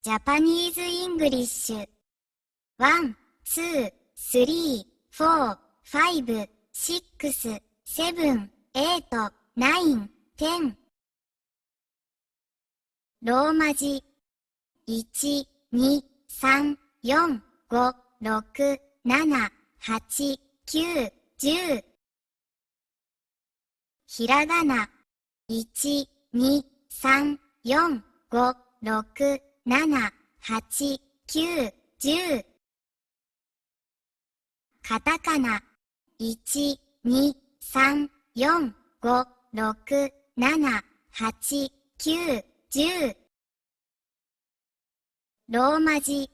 ジャパニーズ・イングリッシュ。1、2、3、4、5、6、7、8、9、10。ローマ字。1、2、3、4、5、6、7、8、9、10。ひらがな。1、2、3、4、5、6、7、8、9、10。カタカナ。1、2、3、4、5、6、7、8、9、10。ローマ字。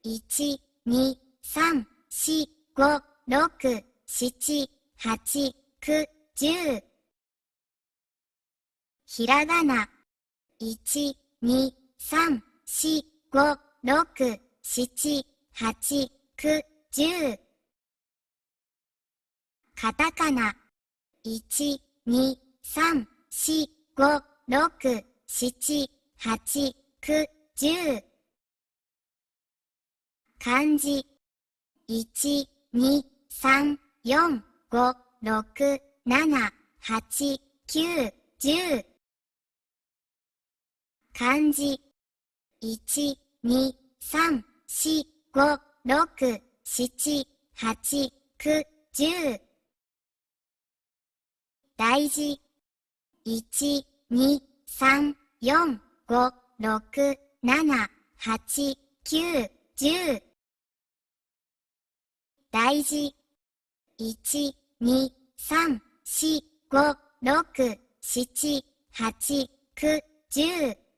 1、2、3、4、5、6、7、8、9、10。ひらがな。1、2、3、4、5、6、7、8、9、10。カタカナ。1、2、3、4、5、6、7、8、9、10。漢字。1、2、3、4、5、6、7、8、9、10。漢字。1、2、3、4、5、6、7、8、9、10。大字。1、2、3、4、5、6、7、8、9、10。大字。1、2、3、4、5、6、7、8、9、10。